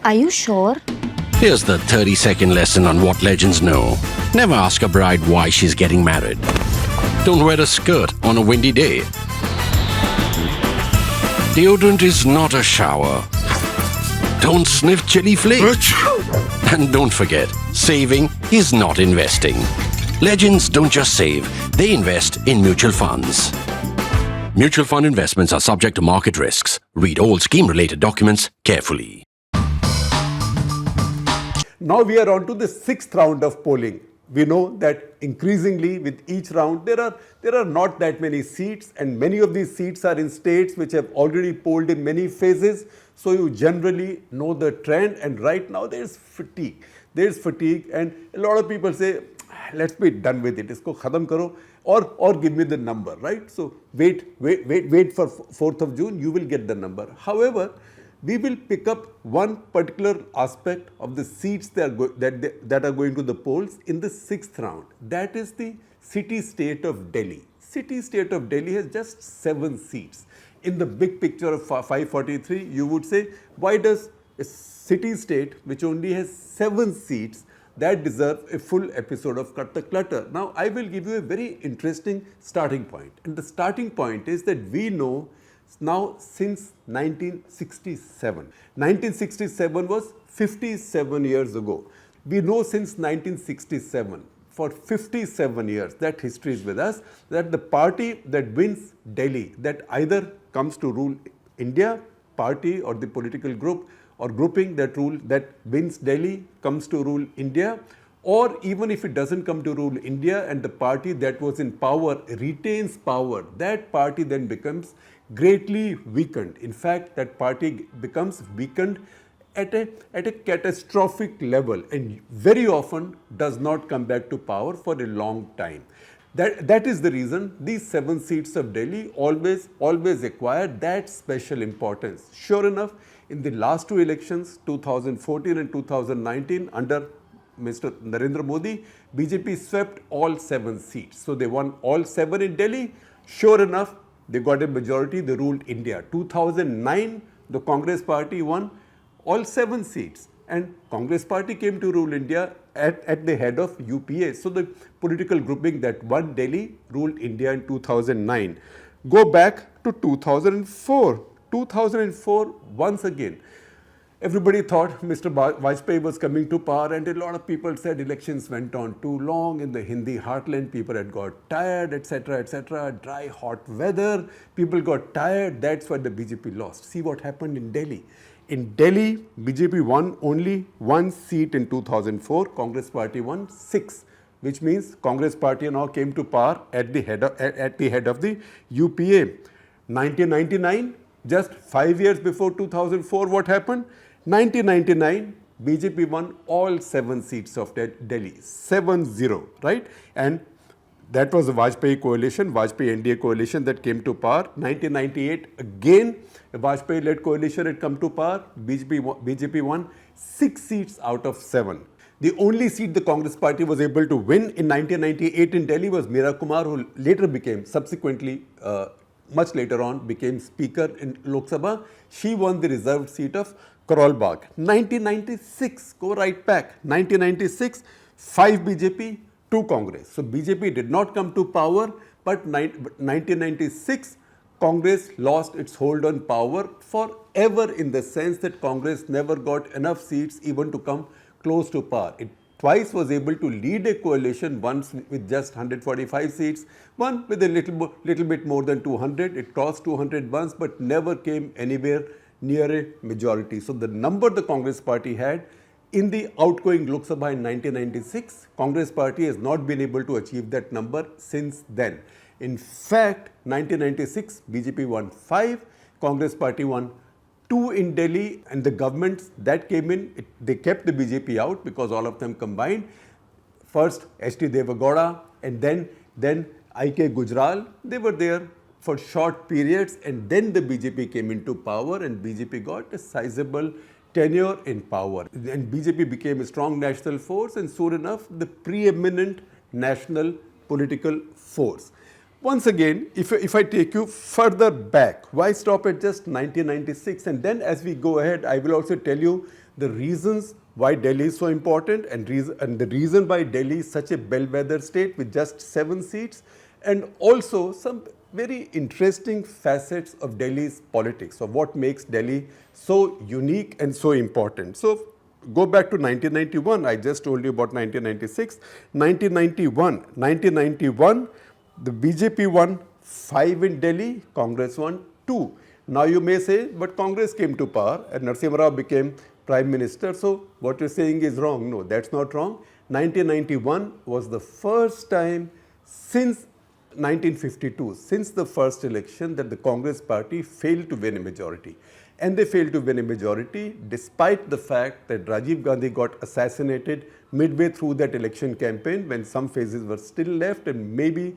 Are you sure? Here's the 30-second lesson on what legends know. Never ask a bride why she's getting married. Don't wear a skirt on a windy day. Deodorant is not a shower. Don't sniff chili flakes. And don't forget, saving is not investing. Legends don't just save, they invest in mutual funds. Mutual fund investments are subject to market risks. Read all scheme-related documents carefully. Now we are on to the sixth round of polling. We know that increasingly with each round there are not that many seats, and many of these seats are in states which have already polled in many phases. So you generally know the trend, and right now there is fatigue. There is fatigue, and a lot of people say, let's be done with it. Isko khatam karo, or give me the number, right? So wait for 4th of June, you will get the number. However, we will pick up one particular aspect of the seats that are going to the polls in the sixth round. That is the city-state of Delhi. City-state of Delhi has just 7 seats. In the big picture of 543, you would say, why does a city-state which only has 7 seats that deserve a full episode of Cut the Clutter? Now, I will give you a very interesting starting point. And the starting point is that we know now since 1967. 1967 was 57 years ago. We know since 1967, for 57 years, that history is with us, that the party that wins Delhi, that either comes to rule India, party or the political group or grouping that wins Delhi comes to rule India, or even if it doesn't come to rule India and the party that was in power retains power, that party then becomes greatly weakened. In fact, that party becomes weakened at a catastrophic level and very often does not come back to power for a long time. That is the reason these 7 seats of Delhi always acquire that special importance. Sure enough, in the last 2 elections, 2014 and 2019, under Mr. Narendra Modi, BJP swept all 7 seats. So they won all 7 in Delhi. Sure enough, they got a majority, they ruled India. 2009, the Congress party won all 7 seats. And Congress party came to rule India at the head of UPA. So the political grouping that won Delhi ruled India in 2009. Go back to 2004. 2004, once again, everybody thought Mr. Vajpayee was coming to power, and a lot of people said elections went on too long in the Hindi heartland. People had got tired, etc., etc. Dry, hot weather. People got tired. That's why the BJP lost. See what happened in Delhi. In Delhi, BJP won only 1 seat in 2004. Congress party won 6, which means Congress party now came to power at the head of the UPA. 1999, just 5 years before 2004, what happened? 1999, BJP won all 7 seats of Delhi, 7-0, right? And that was the Vajpayee coalition, Vajpayee NDA coalition that came to power. 1998, again, a Vajpayee-led coalition had come to power. BJP won 6 seats out of 7. The only seat the Congress party was able to win in 1998 in Delhi was Meera Kumar, who later became, subsequently, much later on, became Speaker in Lok Sabha. She won the reserved seat of Karol Bagh. 1996, go right back. 1996, 5 BJP, 2 Congress. So BJP did not come to power, but 1996, Congress lost its hold on power forever, in the sense that Congress never got enough seats even to come close to power. It twice was able to lead a coalition, once with just 145 seats, one with a little bit more than 200. It crossed 200 once, but never came anywhere near a majority. So the number the Congress party had in the outgoing Lok Sabha in 1996, Congress party has not been able to achieve that number since then. In fact, 1996, BJP won 5, Congress party won 2 in Delhi, and the governments that came in, they kept the BJP out because all of them combined. First, H.D. Deve Gowda, and then I.K. Gujral. They were there for short periods, and then the BJP came into power, and BJP got a sizable tenure in power. And BJP became a strong national force, and soon enough, the preeminent national political force. Once again, if I take you further back, why stop at just 1996? And then as we go ahead, I will also tell you the reasons why Delhi is so important and the reason why Delhi is such a bellwether state with just 7 seats, and also some very interesting facets of Delhi's politics, of what makes Delhi so unique and so important. So go back to 1991, I just told you about 1996. 1991, the BJP won 5 in Delhi, Congress won 2. Now you may say, but Congress came to power and Narasimha Rao became Prime Minister, so what you're saying is wrong. No, that's not wrong. 1991 was the first time since 1952, since the first election, that the Congress party failed to win a majority. And they failed to win a majority despite the fact that Rajiv Gandhi got assassinated midway through that election campaign, when some phases were still left, and maybe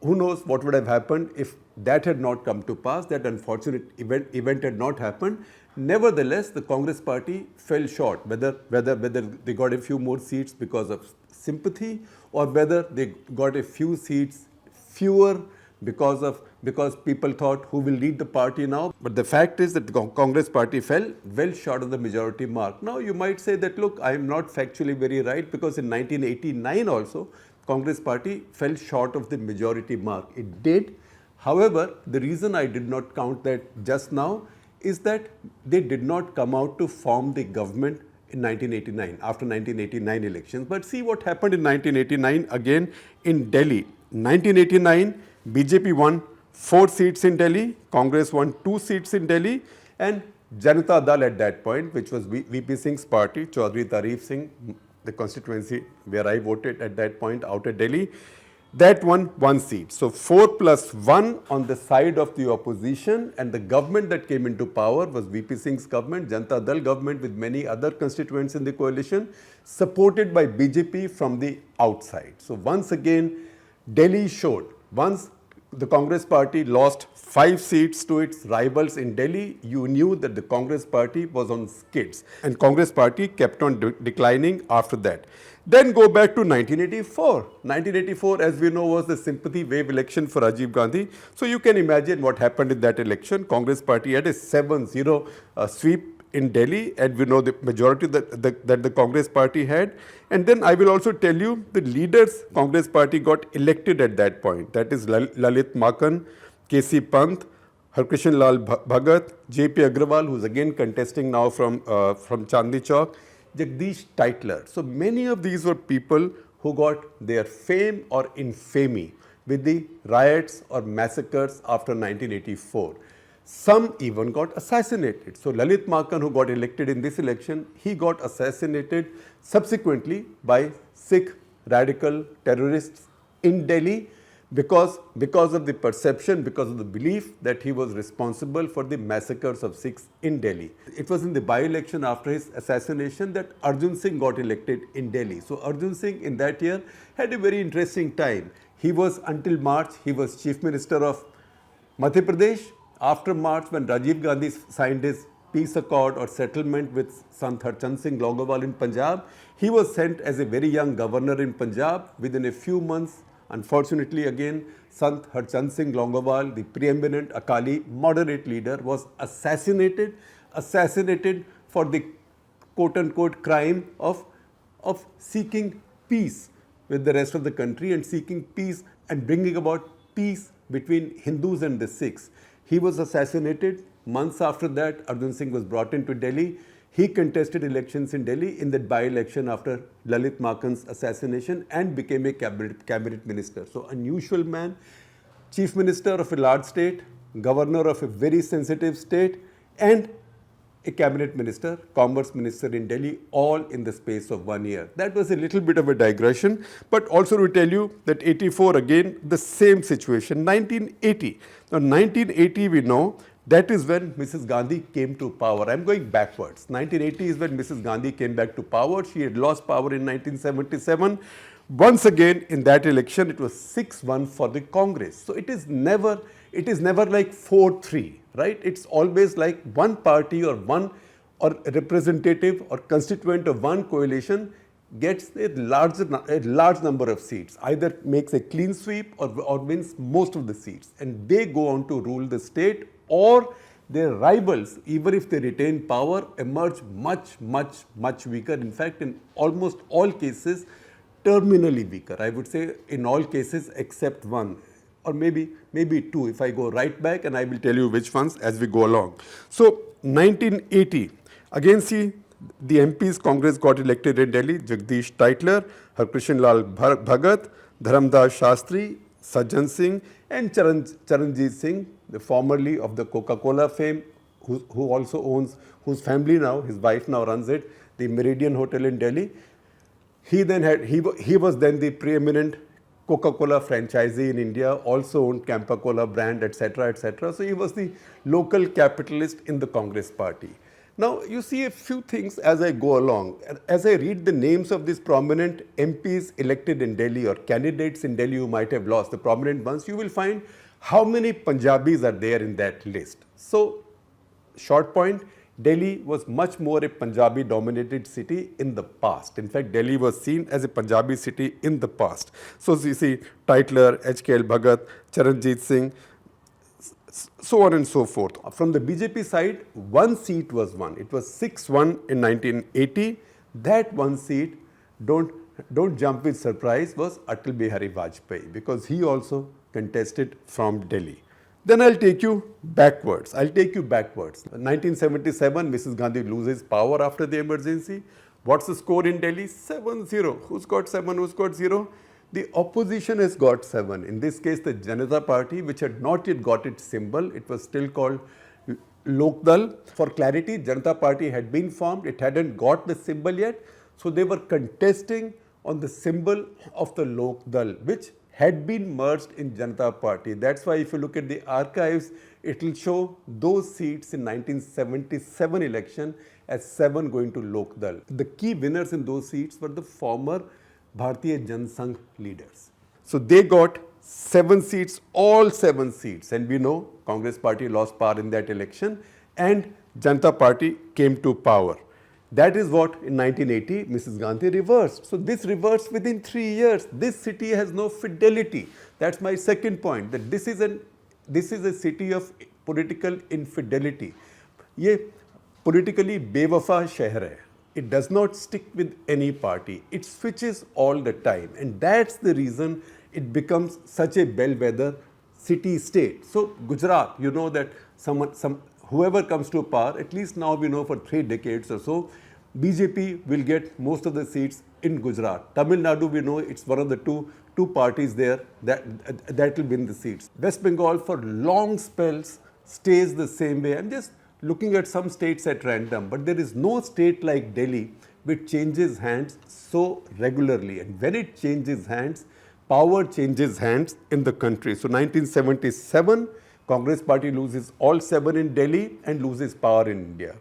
who knows what would have happened if that had not come to pass, that unfortunate event had not happened. Nevertheless, the Congress party fell short, whether they got a few more seats because of sympathy, or whether they got a few seats fewer because people thought, who will lead the party now? But the fact is that the Congress party fell well short of the majority mark. Now you might say that, look, I am not factually very right, because in 1989 also, Congress party fell short of the majority mark. It did. However, the reason I did not count that just now is that they did not come out to form the government in 1989, after 1989 elections. But see what happened in 1989 again in Delhi. 1989, BJP won 4 seats in Delhi, Congress won 2 seats in Delhi, and Janata Dal at that point, which was VP Singh's party, Chaudhry Tarif Singh, the constituency where I voted at that point out at Delhi, that won 1 seat. So 4 plus 1 on the side of the opposition, and the government that came into power was VP Singh's government, Janata Dal government, with many other constituents in the coalition, supported by BJP from the outside. So once again, Delhi showed, once the Congress party lost 5 seats to its rivals in Delhi, you knew that the Congress party was on skids, and Congress party kept on declining after that. Then go back to 1984. 1984, as we know, was the sympathy wave election for Rajiv Gandhi. So you can imagine what happened in that election. Congress party had a 7-0 sweep in Delhi, and we know the majority that the Congress party had. And then I will also tell you the leaders Congress party got elected at that point. That is Lalit Makan, KC Pant, Harkrishan Lal Bhagat, JP Agrawal, who is again contesting now from Chandni Chowk, Jagdish Titler. So many of these were people who got their fame or infamy with the riots or massacres after 1984. Some even got assassinated. So Lalit Makan, who got elected in this election, he got assassinated subsequently by Sikh radical terrorists in Delhi because of the perception, because of the belief that he was responsible for the massacres of Sikhs in Delhi. It was in the by-election after his assassination that Arjun Singh got elected in Delhi. So Arjun Singh in that year had a very interesting time. He was, until March, he was Chief Minister of Madhya Pradesh. After March, when Rajiv Gandhi signed his peace accord or settlement with Sant Harchand Singh Longowal in Punjab, he was sent as a very young governor in Punjab. Within a few months, unfortunately again, Sant Harchand Singh Longowal, the preeminent Akali moderate leader, was assassinated for the quote-unquote crime of seeking peace with the rest of the country and seeking peace and bringing about peace between Hindus and the Sikhs. He was assassinated. Months after that, Arjun Singh was brought into Delhi. He contested elections in Delhi in that by-election after Lalit Makan's assassination and became a cabinet minister. So unusual man, chief minister of a large state, governor of a very sensitive state, and a cabinet minister, commerce minister in Delhi, all in the space of 1 year. That was a little bit of a digression, but also to tell you that 84, again, the same situation. 1980. Now 1980, we know, that is when Mrs. Gandhi came to power. I'm going backwards. 1980 is when Mrs. Gandhi came back to power. She had lost power in 1977. Once again, in that election, it was 6-1 for the Congress. So it is never like 4-3, right? It's always like one party or one or representative or constituent of one coalition gets a large number of seats, either makes a clean sweep or wins most of the seats, and they go on to rule the state, or their rivals, even if they retain power, emerge much weaker. In fact, in almost all cases, terminally weaker. I would say in all cases except one, or maybe two, if I go right back, and I will tell you which ones as we go along. So 1980, again see, the MPs Congress got elected in Delhi: Jagdish Tytler, Harkrishan Lal Bhagat, Dharamdas Shastri, Sajjan Singh, and Charanjit Singh, the formerly of the Coca-Cola fame, who also owns, whose family now, his wife now runs it, the Meridian Hotel in Delhi. He was then the preeminent Coca-Cola franchisee in India, also owned Campa Cola brand, etc., etc. So he was the local capitalist in the Congress party. Now, you see a few things as I go along. As I read the names of these prominent MPs elected in Delhi, or candidates in Delhi who might have lost, the prominent ones, you will find how many Punjabis are there in that list. So, short point, Delhi was much more a Punjabi-dominated city in the past. In fact, Delhi was seen as a Punjabi city in the past. So, you see Tytler, HKL Bhagat, Charanjit Singh, so on and so forth. From the BJP side, one seat was won. It was 6-1 in 1980. That one seat, don't jump with surprise, was Atal Bihari Vajpayee, because he also contested from Delhi. Then I'll take you backwards. 1977, Mrs. Gandhi loses power after the emergency. What's the score in Delhi? 7-0. Who's got 7? Who's got 0? The opposition has got 7. In this case, the Janata Party, which had not yet got its symbol, it was still called Lok Dal. For clarity, Janata Party had been formed. It hadn't got the symbol yet. So they were contesting on the symbol of the Lok Dal, which had been merged in Janata Party. That's why if you look at the archives, it will show those seats in 1977 election as 7 going to Lok Dal. The key winners in those seats were the former Bharatiya Jan Sangh leaders. So they got 7 seats, all 7 seats. And we know Congress party lost power in that election and Janata Party came to power. That is what in 1980 Mrs. Gandhi reversed. So this reversed within 3 years. This city has no fidelity. That's my second point, that this is a city of political infidelity. ये politically बेवफा शहर है. It does not stick with any party. It switches all the time. And that's the reason it becomes such a bellwether city-state. So Gujarat, you know that whoever comes to power, at least now we know for 3 decades or so, BJP will get most of the seats in Gujarat. Tamil Nadu, we know it's one of the two parties there that will win the seats. West Bengal for long spells stays the same way. I'm just looking at some states at random, but there is no state like Delhi which changes hands so regularly. And when it changes hands, power changes hands in the country. So 1977, Congress party loses all 7 in Delhi and loses power in India.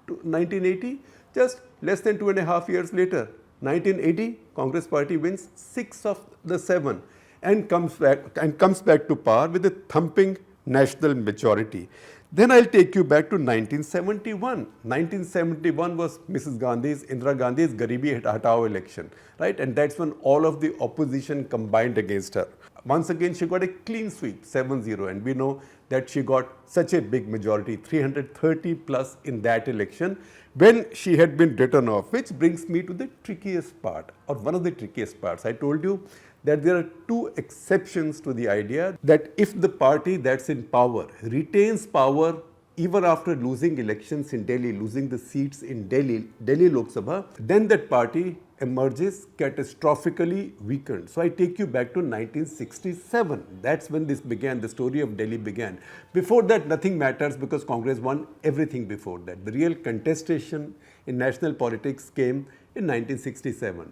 1980, just less than 2.5 years later, 1980, Congress party wins 6 of the 7 and comes back to power with a thumping national majority. Then I'll take you back to 1971. 1971 was Indira Gandhi's Garibi Hatao election, right? And that's when all of the opposition combined against her. Once again, she got a clean sweep, 7-0. And we know that she got such a big majority, 330 plus in that election, when she had been written off, which brings me to the trickiest part, or one of the trickiest parts. I told you that there are 2 exceptions to the idea that if the party that's in power retains power even after losing elections in Delhi, losing the seats in Delhi Lok Sabha, then that party emerges catastrophically weakened. So I take you back to 1967. That's when this began, the story of Delhi began. Before that, nothing matters because Congress won everything before that. The real contestation in national politics came in 1967.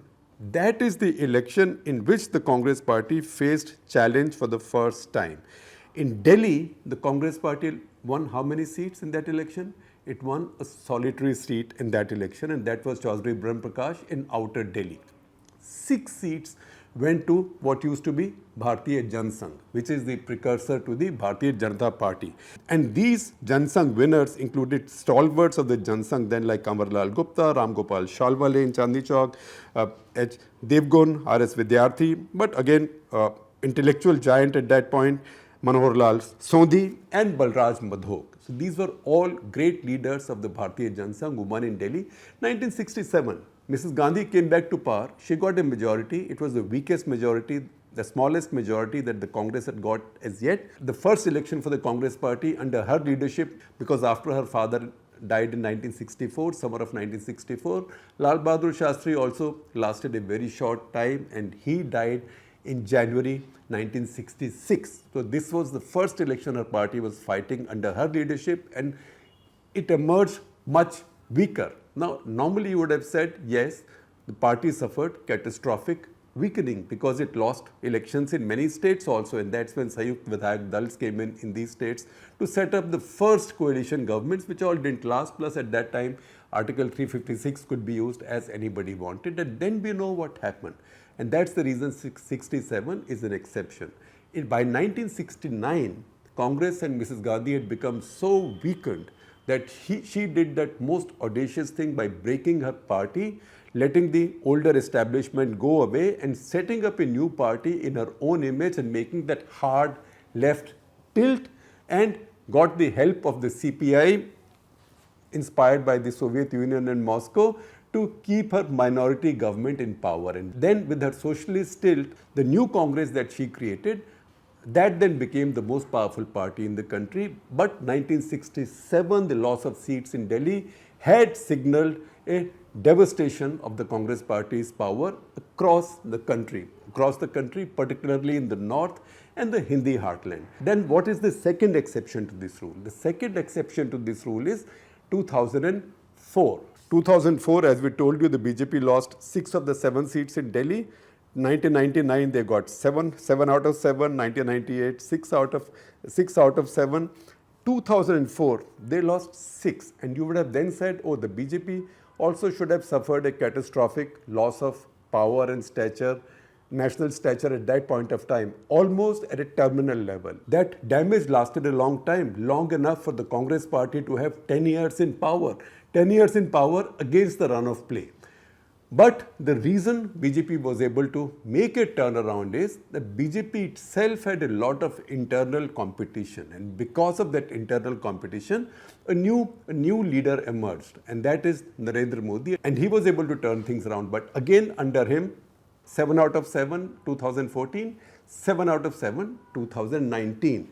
That is the election in which the Congress party faced challenge for the first time. In Delhi, the Congress party won how many seats in that election? It won a solitary seat in that election, and that was Chaudhry Brahm Prakash in outer Delhi. 6 seats went to what used to be Bharatiya Jansangh, which is the precursor to the Bharatiya Janata Party. And these Jansangh winners included stalwarts of the Jansangh then like Amarlal Gupta, Ram Gopal Shalwale in Chandni Chowk, H. Devgun, R.S. Vidyarthi, but again, intellectual giant at that point, Manohar Lal Sondhi and Balraj Madhok. So these were all great leaders of the Bharatiya Jansangh who won in Delhi. 1967, Mrs. Gandhi came back to power. She got a majority. It was the weakest majority, the smallest majority that the Congress had got as yet. The first election for the Congress party under her leadership, because after her father died in 1964, summer of 1964, Lal Bahadur Shastri also lasted a very short time and he died in January 1966. So this was the first election her party was fighting under her leadership and it emerged much weaker. Now, normally you would have said, yes, the party suffered catastrophic weakening because it lost elections in many states also, and that's when Sanyukt Vidhayak Dals came in these states to set up the first coalition governments, which all didn't last. Plus, at that time, Article 356 could be used as anybody wanted, and then we know what happened. And that's the reason 67 is an exception. By 1969, Congress and Mrs. Gandhi had become so weakened that she did that most audacious thing by breaking her party, letting the older establishment go away and setting up a new party in her own image and making that hard left tilt, and got the help of the CPI, inspired by the Soviet Union and Moscow, to keep her minority government in power. And then with her socialist tilt, the new Congress that she created, that then became the most powerful party in the country. But 1967, the loss of seats in Delhi had signaled a devastation of the Congress party's power across the country, particularly in the north and the Hindi heartland. Then what is the second exception to this rule? The second exception to this rule is 2004. 2004, as we told you, the BJP lost 6 of the 7 seats in Delhi. 1999, they got 7 out of 7. 1998, 6 out of 7. 2004, they lost 6. And you would have then said, oh, the BJP also should have suffered a catastrophic loss of power and stature, national stature at that point of time, almost at a terminal level. That damage lasted a long time, long enough for the Congress party to have 10 years in power. 10 years in power against the run of play. But the reason BJP was able to make a turnaround is that BJP itself had a lot of internal competition, and because of that internal competition, a new leader emerged, and that is Narendra Modi, and he was able to turn things around. But again, under him, 7 out of 7, 2014, 7 out of 7, 2019.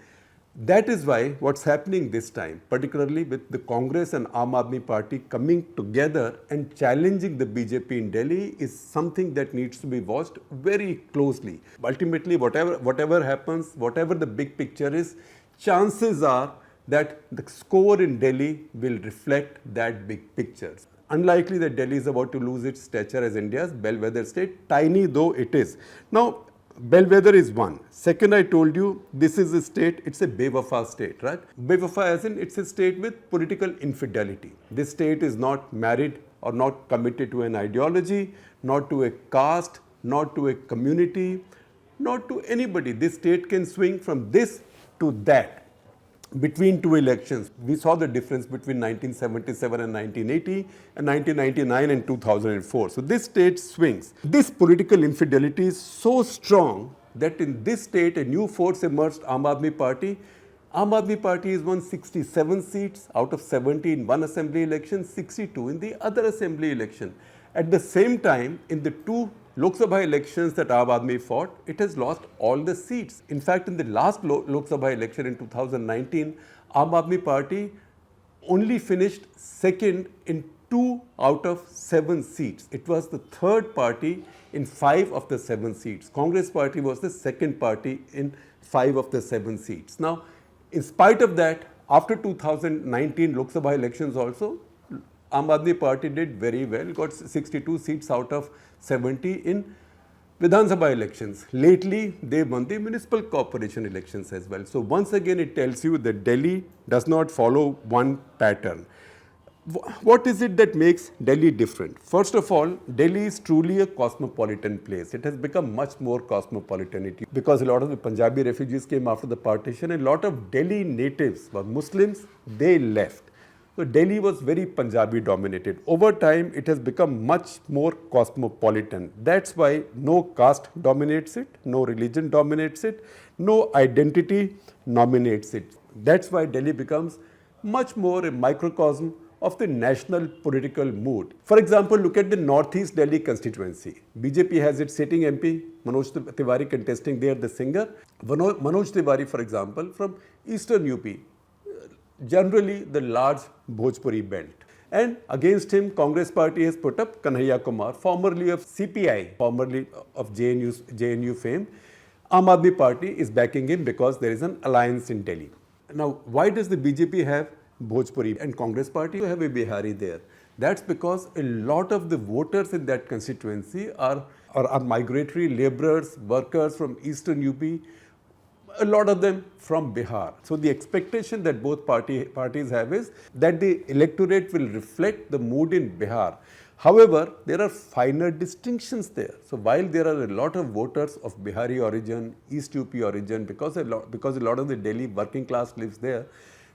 That is why what's happening this time, particularly with the Congress and Aam Aadmi Party coming together and challenging the BJP in Delhi, is something that needs to be watched very closely. Ultimately, whatever happens, whatever the big picture is, chances are that the score in Delhi will reflect that big picture. Unlikely that Delhi is about to lose its stature as India's bellwether state, tiny though it is. Now, bellwether is one. Second, I told you, this is a state, it's a bewafa state, right? Bewafa as in it's a state with political infidelity. This state is not married or not committed to an ideology, not to a caste, not to a community, not to anybody. This state can swing from this to that between 2 elections. We saw the difference between 1977 and 1980 and 1999 and 2004. So this state swings. This political infidelity is so strong that in this state a new force emerged, Aam Aadmi Party. Aam Aadmi Party has won 67 seats out of 70 in one assembly election, 62 in the other assembly election. At the same time, in the 2 Lok Sabha elections that Aam Aadmi fought, it has lost all the seats. In fact, in the last Lok Sabha election in 2019, Aam Aadmi Party only finished second in 2 out of 7 seats. It was the third party in 5 of the 7 seats. Congress party was the second party in 5 of the 7 seats. Now, in spite of that, after 2019 Lok Sabha elections also, Aam Aadmi Party did very well, got 62 seats out of 70 in Vidhan Sabha elections. Lately, they won the municipal corporation elections as well. So once again, it tells you that Delhi does not follow one pattern. What is it that makes Delhi different? First of all, Delhi is truly a cosmopolitan place. It has become much more cosmopolitan because a lot of the Punjabi refugees came after the partition and a lot of Delhi natives were Muslims, they left. So Delhi was very Punjabi dominated. Over time, it has become much more cosmopolitan. That's why no caste dominates it, no religion dominates it, no identity dominates it. That's why Delhi becomes much more a microcosm of the national political mood. For example, look at the Northeast Delhi constituency. BJP has its sitting MP, Manoj Tiwari contesting there, the singer. Manoj Tiwari, for example, from Eastern UP, generally the large Bhojpuri belt. And against him, Congress party has put up Kanhaiya Kumar, formerly of CPI, formerly of JNU fame. Aam Aadmi party is backing him because there is an alliance in Delhi. Now, why does the BJP have Bhojpuri and Congress party have a Bihari there? That's because a lot of the voters in that constituency are migratory laborers, workers from Eastern UP, a lot of them from Bihar. So the expectation that both parties have is that the electorate will reflect the mood in Bihar. However, there are finer distinctions there. So while there are a lot of voters of Bihari origin, East UP origin, because a lot of the Delhi working class lives there,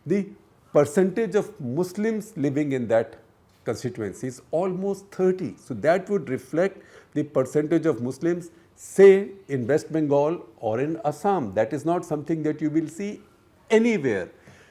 the percentage of Muslims living in that constituency is almost 30. So that would reflect the percentage of Muslims, say, in West Bengal or in Assam. That is not something that you will see anywhere.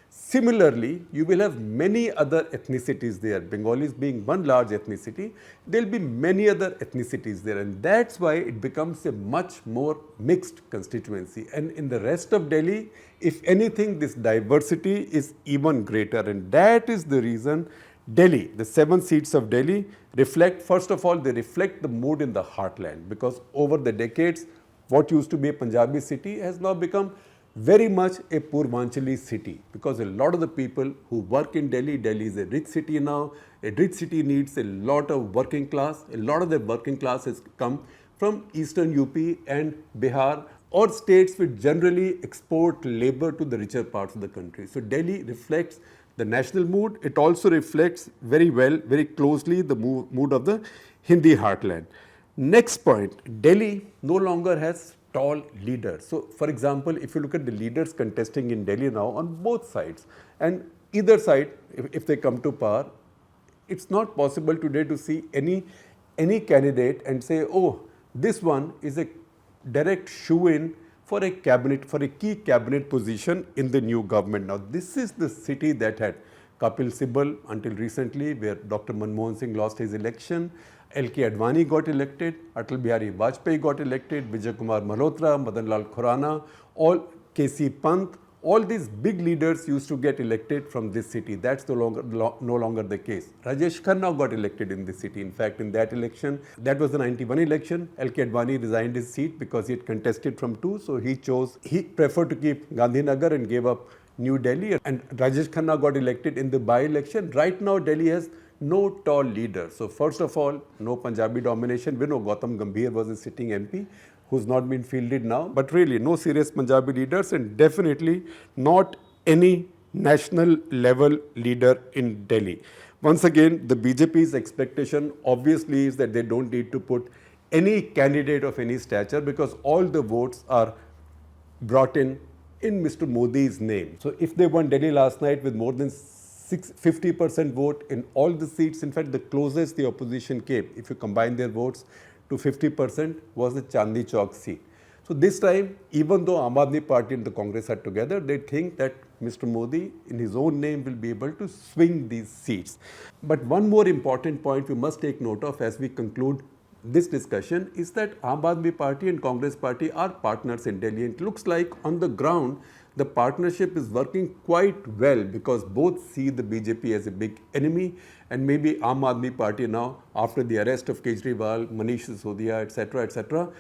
Similarly, you will have many other ethnicities there. Bengalis being one large ethnicity, there will be many other ethnicities there, and that's why it becomes a much more mixed constituency. And in the rest of Delhi, if anything, this diversity is even greater, and that is the reason Delhi, the 7 seats of Delhi reflect, first of all, they reflect the mood in the heartland, because over the decades, what used to be a Punjabi city has now become very much a Purvanchali city, because a lot of the people who work in Delhi, Delhi is a rich city now, a rich city needs a lot of working class, a lot of the working class has come from Eastern UP and Bihar or states which generally export labor to the richer parts of the country. So Delhi reflects the national mood. It also reflects very well, very closely the mood of the Hindi heartland. Next point, Delhi no longer has tall leaders. So, for example, if you look at the leaders contesting in Delhi now on both sides, and either side, if they come to power, it's not possible today to see any candidate and say, oh, this one is a direct shoe-in for a key cabinet position in the new government. Now, this is the city that had Kapil Sibal until recently, where Dr. Manmohan Singh lost his election. L.K. Advani got elected, Atal Bihari Vajpayee got elected, Vijay Kumar Malhotra, Madan Lal Khurana, all K.C. Pant, all these big leaders used to get elected from this city. That's no longer the case. Rajesh Khanna got elected in this city. In fact, in that election, that was the 91 election, L.K. Advani resigned his seat because he had contested from 2, so he preferred to keep Gandhinagar and gave up New Delhi, and Rajesh Khanna got elected in the by-election. Right now, Delhi has no tall leader. So first of all, no Punjabi domination. We know Gautam Gambhir was a sitting MP who's not been fielded now, but really no serious Punjabi leaders, and definitely not any national level leader in Delhi. Once again, the BJP's expectation obviously is that they don't need to put any candidate of any stature because all the votes are brought in Mr. Modi's name. So if they won Delhi last night with more than 50% vote in all the seats, in fact the closest the opposition came, if you combine their votes to 50%, was the Chandni Chowk seat. So this time, even though Aam Aadmi Party and the Congress are together, they think that Mr. Modi in his own name will be able to swing these seats. But one more important point we must take note of as we conclude this discussion is that Aam Aadmi Party and Congress Party are partners in Delhi. It looks like on the ground the partnership is working quite well because both see the BJP as a big enemy, and maybe Aam Aadmi Party now, after the arrest of Kejriwal, Manish Sisodia, etc.,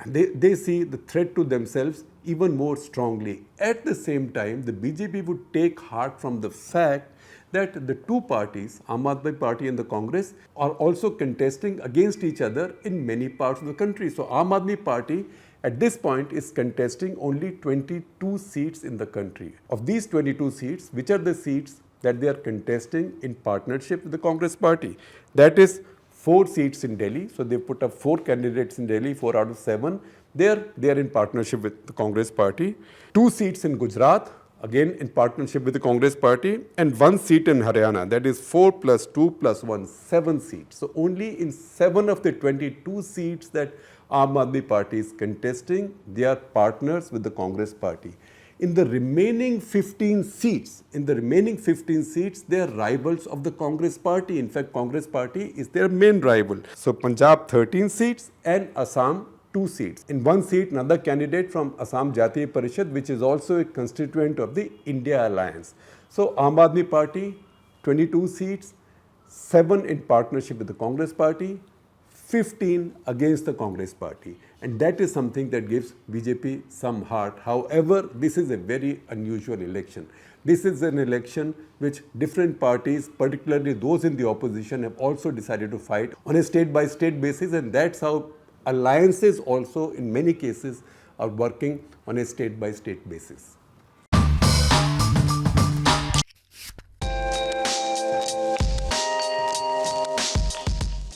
they see the threat to themselves even more strongly. At the same time, the BJP would take heart from the fact that the two parties, Aam Aadmi Party and the Congress, are also contesting against each other in many parts of the country. So Aam Aadmi Party at this point is contesting only 22 seats in the country. Of these 22 seats, which are the seats that they are contesting in partnership with the Congress party. That is 4 seats in Delhi. So they put up 4 candidates in Delhi, 4 out of 7. They are in partnership with the Congress party. 2 seats in Gujarat, again in partnership with the Congress party, and 1 seat in Haryana. That is 4 plus 2 plus 1, 7 seats. So only in 7 of the 22 seats that Aam Aadmi party is contesting, they are partners with the Congress party. In the remaining 15 seats, they are rivals of the Congress party. In fact, Congress party is their main rival. So Punjab 13 seats and Assam 2 seats. In 1 seat, another candidate from Assam Jatiya Parishad, which is also a constituent of the India Alliance. So Aam Aadmi party 22 seats, 7 in partnership with the Congress party, 15 against the Congress party. And that is something that gives BJP some heart. However, this is a very unusual election. This is an election which different parties, particularly those in the opposition, have also decided to fight on a state-by-state basis, and that's how alliances also in many cases are working on a state-by-state basis.